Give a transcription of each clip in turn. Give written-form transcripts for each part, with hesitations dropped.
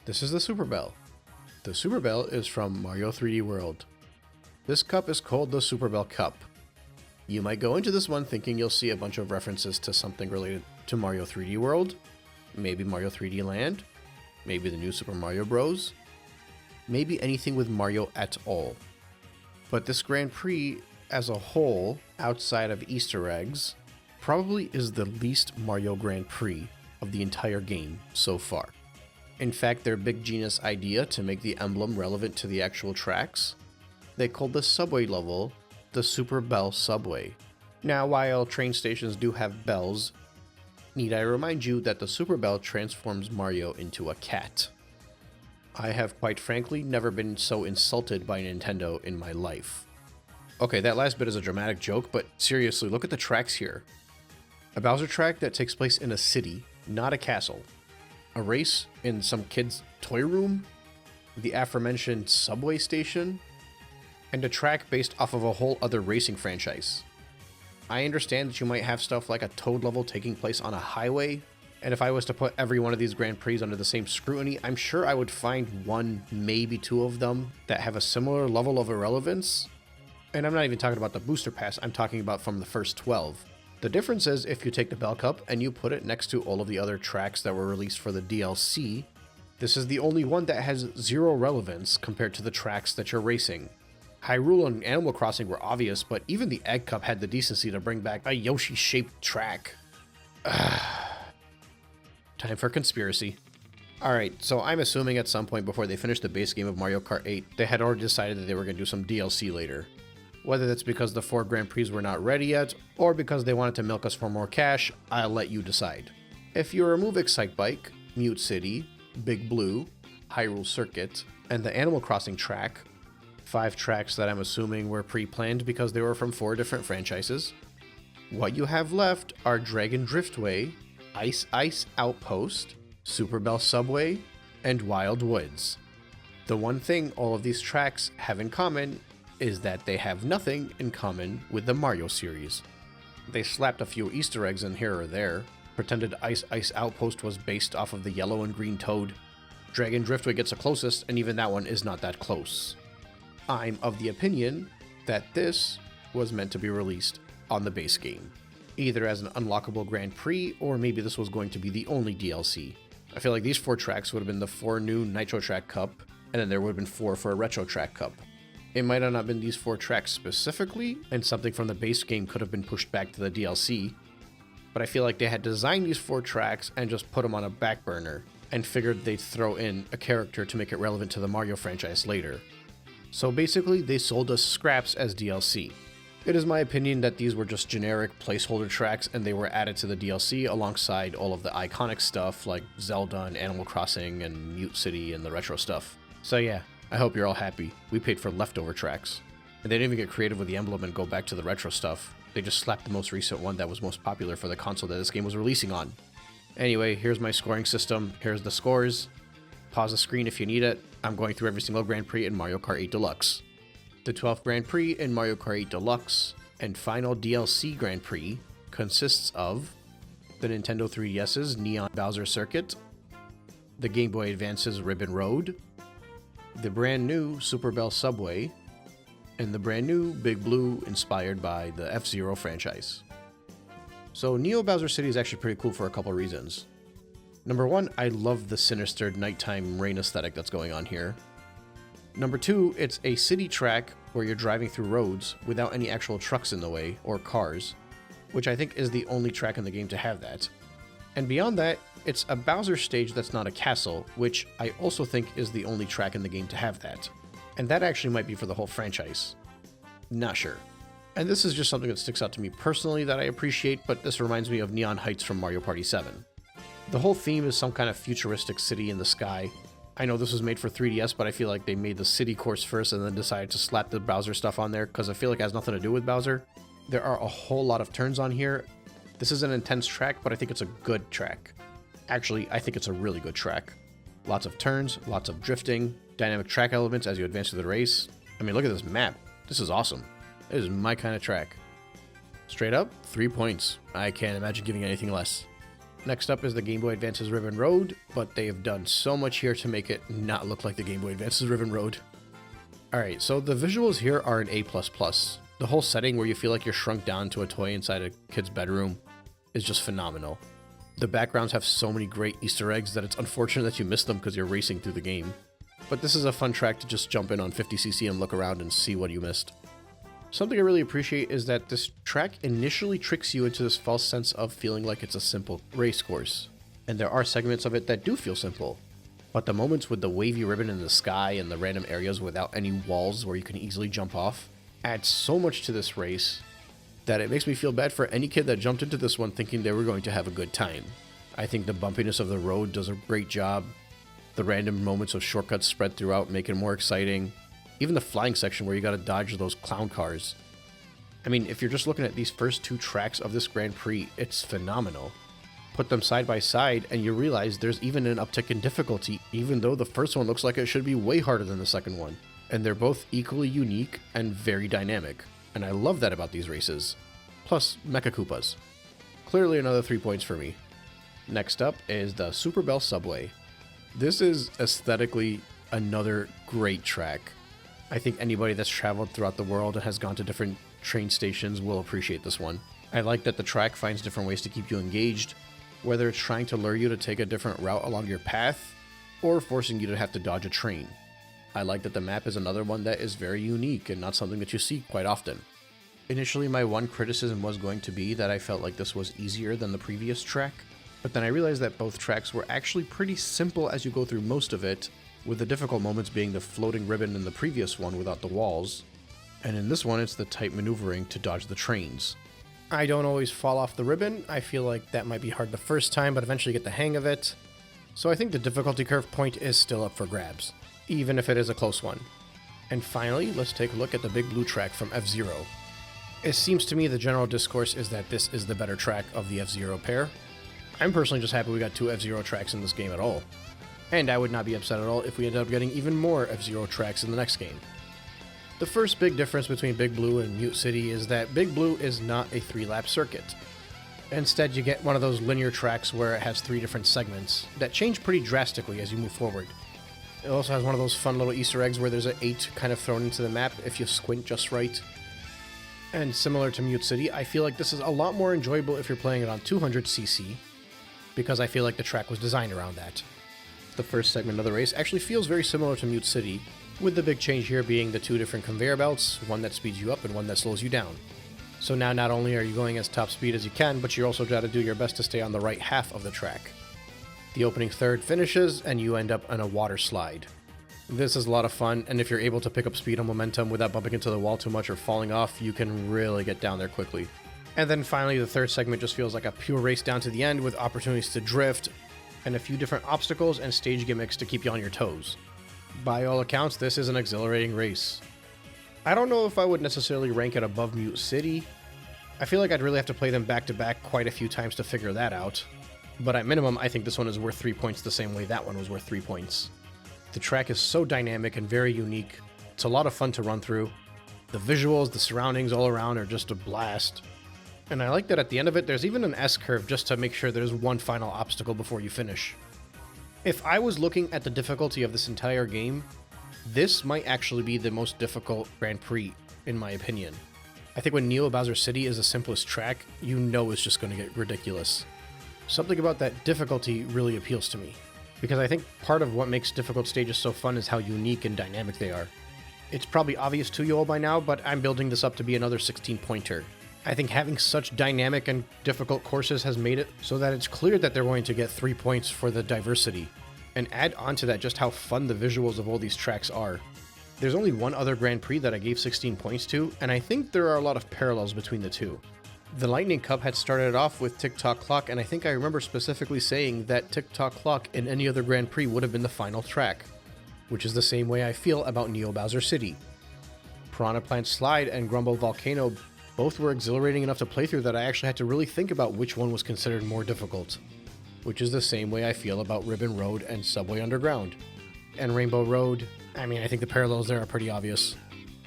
This is the Super Bell. The Super Bell is from Mario 3D World. This cup is called the Super Bell Cup. You might go into this one thinking you'll see a bunch of references to something related to Mario 3D World, maybe Mario 3D Land, maybe the new Super Mario Bros., maybe anything with Mario at all. But this Grand Prix as a whole, outside of Easter eggs, probably is the least Mario Grand Prix of the entire game so far. In fact, their big genius idea to make the emblem relevant to the actual tracks, they called the subway level the Super Bell Subway. Now, while train stations do have bells, need I remind you that the Super Bell transforms Mario into a cat. I have quite frankly never been so insulted by Nintendo in my life. Okay, that last bit is a dramatic joke, but seriously, look at the tracks here. A Bowser track that takes place in a city, not a castle. A race in some kid's toy room, the aforementioned subway station, and a track based off of a whole other racing franchise. I understand that you might have stuff like a Toad level taking place on a highway, and if I was to put every one of these Grand Prix under the same scrutiny, I'm sure I would find one, maybe two of them that have a similar level of irrelevance. And I'm not even talking about the booster pass, I'm talking about from the first 12. The difference is if you take the Bell Cup and you put it next to all of the other tracks that were released for the DLC, this is the only one that has zero relevance compared to the tracks that you're racing. Hyrule and Animal Crossing were obvious, but even the Egg Cup had the decency to bring back a Yoshi-shaped track. Time for conspiracy. Alright, so I'm assuming at some point before they finished the base game of Mario Kart 8, they had already decided that they were going to do some DLC later. Whether that's because the 4 Grand Prix were not ready yet, or because they wanted to milk us for more cash, I'll let you decide. If you remove Excite Bike, Mute City, Big Blue, Hyrule Circuit, and the Animal Crossing track, 5 tracks that I'm assuming were pre-planned because they were from 4 different franchises, what you have left are Dragon Driftway, Ice Ice Outpost, Super Bell Subway, and Wild Woods. The one thing all of these tracks have in common is that they have nothing in common with the Mario series. They slapped a few Easter eggs in here or there, pretended Ice Ice Outpost was based off of the yellow and green Toad. Dragon Driftway gets the closest, and even that one is not that close. I'm of the opinion that this was meant to be released on the base game, either as an unlockable Grand Prix, or maybe this was going to be the only DLC. I feel like these 4 tracks would have been the 4 new Nitro Track Cup, and then there would have been 4 for a Retro Track Cup. It might have not been these 4 tracks specifically, and something from the base game could have been pushed back to the DLC, but I feel like they had designed these 4 tracks and just put them on a back burner, and figured they'd throw in a character to make it relevant to the Mario franchise later. So basically, they sold us scraps as DLC. It is my opinion that these were just generic placeholder tracks and they were added to the DLC alongside all of the iconic stuff like Zelda and Animal Crossing and Mute City and the retro stuff. So yeah, I hope you're all happy. We paid for leftover tracks. And they didn't even get creative with the emblem and go back to the retro stuff. They just slapped the most recent one that was most popular for the console that this game was releasing on. Anyway, here's my scoring system. Here's the scores. Pause the screen if you need it. I'm going through every single Grand Prix in Mario Kart 8 Deluxe. The 12th Grand Prix in Mario Kart 8 Deluxe and final DLC Grand Prix consists of the Nintendo 3DS's Neon Bowser Circuit, the Game Boy Advance's Ribbon Road, the brand new Super Bell Subway, and the brand new Big Blue inspired by the F-Zero franchise. So Neo Bowser City is actually pretty cool for a couple reasons. Number 1, I love the sinister nighttime rain aesthetic that's going on here. Number 2, it's a city track where you're driving through roads without any actual trucks in the way, or cars, which I think is the only track in the game to have that. And beyond that, it's a Bowser stage that's not a castle, which I also think is the only track in the game to have that. And that actually might be for the whole franchise. Not sure. And this is just something that sticks out to me personally that I appreciate, but this reminds me of Neon Heights from Mario Party 7. The whole theme is some kind of futuristic city in the sky. I know this was made for 3DS, but I feel like they made the city course first and then decided to slap the Bowser stuff on there because I feel like it has nothing to do with Bowser. There are a whole lot of turns on here. This is an intense track, but I think it's a good track. Actually, I think it's a really good track. Lots of turns, lots of drifting, dynamic track elements as you advance through the race. I mean, look at this map. This is awesome. This is my kind of track. Straight up, 3 points. I can't imagine giving anything less. Next up is the Game Boy Advance's Ribbon Road, but they have done so much here to make it not look like the Game Boy Advance's Ribbon Road. Alright, so the visuals here are an A++. The whole setting where you feel like you're shrunk down to a toy inside a kid's bedroom is just phenomenal. The backgrounds have so many great Easter eggs that it's unfortunate that you missed them because you're racing through the game. But this is a fun track to just jump in on 50cc and look around and see what you missed. Something I really appreciate is that this track initially tricks you into this false sense of feeling like it's a simple race course. And there are segments of it that do feel simple. But the moments with the wavy ribbon in the sky and the random areas without any walls where you can easily jump off add so much to this race that it makes me feel bad for any kid that jumped into this one thinking they were going to have a good time. I think the bumpiness of the road does a great job. The random moments of shortcuts spread throughout make it more exciting. Even the flying section where you gotta dodge those clown cars. I mean, if you're just looking at these first two tracks of this Grand Prix, it's phenomenal. Put them side by side and you realize there's even an uptick in difficulty, even though the first one looks like it should be way harder than the second one. And they're both equally unique and very dynamic. And I love that about these races. Plus, Mecha Koopas. Clearly another 3 points for me. Next up is the Super Bell Subway. This is aesthetically another great track. I think anybody that's traveled throughout the world and has gone to different train stations will appreciate this one. I like that the track finds different ways to keep you engaged, whether it's trying to lure you to take a different route along your path, or forcing you to have to dodge a train. I like that the map is another one that is very unique and not something that you see quite often. Initially, my one criticism was going to be that I felt like this was easier than the previous track, but then I realized that both tracks were actually pretty simple as you go through most of it, with the difficult moments being the floating ribbon in the previous one without the walls, and in this one it's the tight maneuvering to dodge the trains. I don't always fall off the ribbon. I feel like that might be hard the first time, but eventually get the hang of it. So I think the difficulty curve point is still up for grabs, even if it is a close one. And finally, let's take a look at the Big Blue track from F-Zero. It seems to me the general discourse is that this is the better track of the F-Zero pair. I'm personally just happy we got 2 F-Zero tracks in this game at all. And I would not be upset at all if we ended up getting even more F-Zero tracks in the next game. The first big difference between Big Blue and Mute City is that Big Blue is not a 3-lap circuit. Instead, you get one of those linear tracks where it has 3 different segments that change pretty drastically as you move forward. It also has one of those fun little Easter eggs where there's an 8 kind of thrown into the map if you squint just right. And similar to Mute City, I feel like this is a lot more enjoyable if you're playing it on 200cc, because I feel like the track was designed around that. The first segment of the race actually feels very similar to Mute City, with the big change here being the 2 different conveyor belts, one that speeds you up and one that slows you down. So now not only are you going as top speed as you can, but you also got to do your best to stay on the right half of the track. The opening third finishes and you end up on a water slide. This is a lot of fun, and if you're able to pick up speed and momentum without bumping into the wall too much or falling off, you can really get down there quickly. And then finally, the third segment just feels like a pure race down to the end with opportunities to drift, and a few different obstacles and stage gimmicks to keep you on your toes. By all accounts, this is an exhilarating race. I don't know if I would necessarily rank it above Mute City. I feel like I'd really have to play them back to back quite a few times to figure that out. But at minimum, I think this one is worth 3 points the same way that one was worth 3 points. The track is so dynamic and very unique. It's a lot of fun to run through. The visuals, the surroundings all around are just a blast. And I like that at the end of it, there's even an S-curve just to make sure there's one final obstacle before you finish. If I was looking at the difficulty of this entire game, this might actually be the most difficult Grand Prix, in my opinion. I think when Neo Bowser City is the simplest track, you know it's just going to get ridiculous. Something about that difficulty really appeals to me, because I think part of what makes difficult stages so fun is how unique and dynamic they are. It's probably obvious to you all by now, but I'm building this up to be another 16-pointer. I think having such dynamic and difficult courses has made it so that it's clear that they're going to get 3 points for the diversity. And add on to that just how fun the visuals of all these tracks are. There's only one other Grand Prix that I gave 16 points to, and I think there are a lot of parallels between the two. The Lightning Cup had started off with Tick Tock Clock, and I think I remember specifically saying that Tick Tock Clock in any other Grand Prix would have been the final track, which is the same way I feel about Neo Bowser City. Piranha Plant Slide and Grumble Volcano both were exhilarating enough to play through that I actually had to really think about which one was considered more difficult, which is the same way I feel about Ribbon Road and Subway Underground. And Rainbow Road, I mean, I think the parallels there are pretty obvious.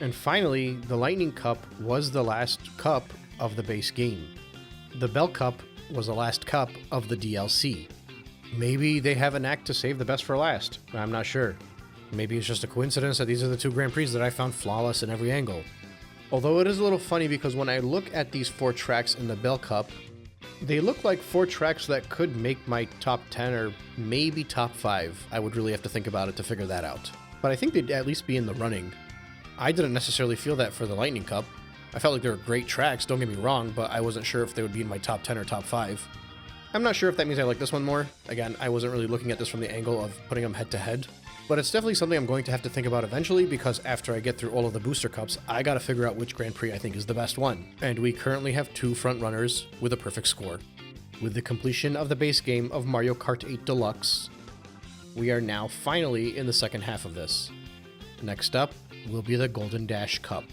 And finally, the Lightning Cup was the last cup of the base game. The Bell Cup was the last cup of the DLC. Maybe they have a knack to save the best for last. I'm not sure. Maybe it's just a coincidence that these are the 2 Grand Prix that I found flawless in every angle. Although it is a little funny because when I look at these 4 tracks in the Bell Cup, they look like 4 tracks that could make my top 10 or maybe top 5. I would really have to think about it to figure that out. But I think they'd at least be in the running. I didn't necessarily feel that for the Lightning Cup. I felt like they were great tracks, don't get me wrong, but I wasn't sure if they would be in my top 10 or top 5. I'm not sure if that means I like this one more. Again, I wasn't really looking at this from the angle of putting them head to head. But it's definitely something I'm going to have to think about eventually because after I get through all of the booster cups, I gotta figure out which Grand Prix I think is the best one. And we currently have 2 front runners with a perfect score. With the completion of the base game of Mario Kart 8 Deluxe, we are now finally in the second half of this. Next up will be the Golden Dash Cup.